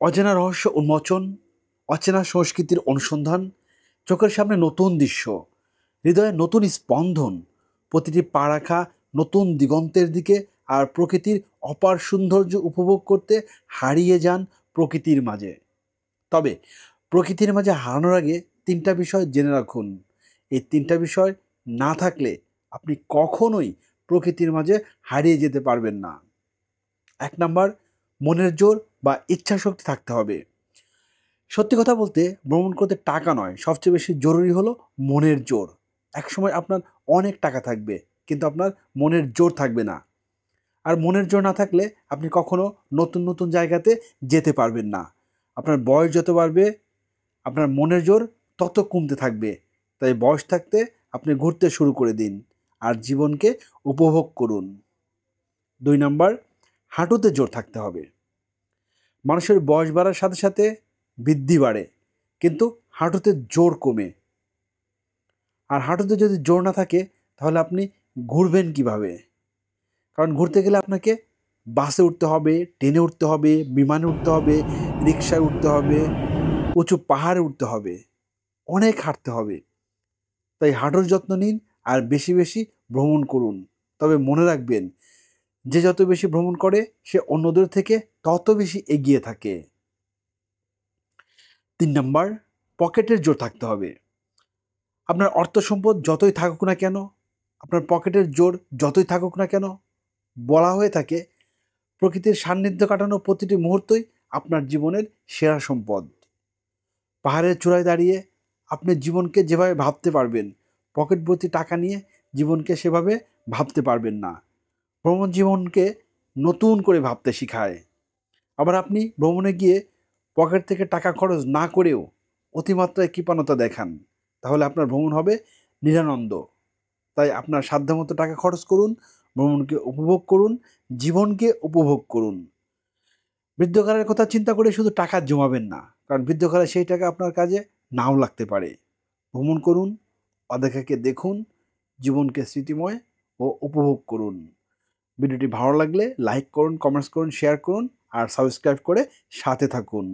অজানা রহস্য উন্মোচন, অচেনা সংস্কৃতির অনুসন্ধান, চোখের সামনে নতুন দৃশ্য, হৃদয়ে নতুন স্পন্দন, প্রতিটি পা রাখা নতুন দিগন্তের দিকে, আর প্রকৃতির অপার সৌন্দর্য উপভোগ করতে হারিয়ে যান প্রকৃতির মাঝে। তবে প্রকৃতির মাঝে হারানোর আগে তিনটা বিষয় জেনে রাখুন। এই তিনটা বিষয় না থাকলে আপনি কখনোই প্রকৃতির মাঝে হারিয়ে যেতে পারবেন না। ১ নাম্বার, মনের জোর বা ইচ্ছাশক্তি থাকতে হবে। সত্যি কথা বলতে ভ্রমণ করতে টাকা নয়, সবচেয়ে বেশি জরুরি হলো মনের জোর। একসময় আপনার অনেক টাকা থাকবে, কিন্তু আপনার মনের জোর থাকবে না। আর মনের জোর না থাকলে আপনি কখনো নতুন নতুন জায়গাতে যেতে পারবেন না। আপনার বয়স যত বাড়বে, আপনার মনের জোর তত কমতে থাকবে। তাই বয়স থাকতে আপনি ঘুরতে শুরু করে দিন আর জীবনকে উপভোগ করুন। ২ নাম্বার, হাঁটুতে জোর থাকতে হবে। মানুষের বয়স বাড়ার সাথে সাথে বৃদ্ধি বাড়ে, কিন্তু হাঁটুতে জোর কমে। আর হাঁটুতে যদি জোর না থাকে তাহলে আপনি ঘুরবেন কিভাবে? কারণ ঘুরতে গেলে আপনাকে বাসে উঠতে হবে, ট্রেনে উঠতে হবে, বিমানে উঠতে হবে, রিক্সায় উঠতে হবে, উঁচু পাহাড়ে উঠতে হবে, অনেক হাঁটতে হবে। তাই হাঁটুর যত্ন নিন আর বেশি বেশি ভ্রমণ করুন। তবে মনে রাখবেন, যে যত বেশি ভ্রমণ করে সে অন্যদের থেকে তত বেশি এগিয়ে থাকে। ৩ নাম্বার, পকেটের জোর থাকতে হবে। আপনার অর্থ সম্পদ যতই থাকুক না কেন, আপনার পকেটের জোর যতই থাকুক না কেন, বলা হয়ে থাকে প্রকৃতির সান্নিধ্য কাটানো প্রতিটি মুহূর্তই আপনার জীবনের সেরা সম্পদ। পাহাড়ের চূড়ায় দাঁড়িয়ে আপনি জীবনকে যেভাবে ভাবতে পারবেন, পকেট ভর্তি টাকা নিয়ে জীবনকে সেভাবে ভাবতে পারবেন না। ভ্রমণ জীবনকে নতুন করে ভাবতে শেখায়। আবার আপনি ভ্রমণে গিয়ে পকেট থেকে টাকা খরচ না করেও অতিমাত্রায় কৃপণতা দেখান, তাহলে আপনার ভ্রমণ হবে নিরানন্দ। তাই আপনার সাধ্যমতো টাকা খরচ করুন, ভ্রমণকে উপভোগ করুন, জীবনকে উপভোগ করুন। বৃদ্ধকালের কথা চিন্তা করে শুধু টাকা জমাবেন না, কারণ বৃদ্ধকালে সেই টাকা আপনার কাজে নাও লাগতে পারে। ভ্রমণ করুন, অদেখাকে দেখুন, জীবনকে স্মৃতিময় ও উপভোগ করুন। ভিডিওটি ভালো লাগলে লাইক করুন, কমেন্টস করুন, শেয়ার করুন আর সাবস্ক্রাইব করে সাথে থাকুন।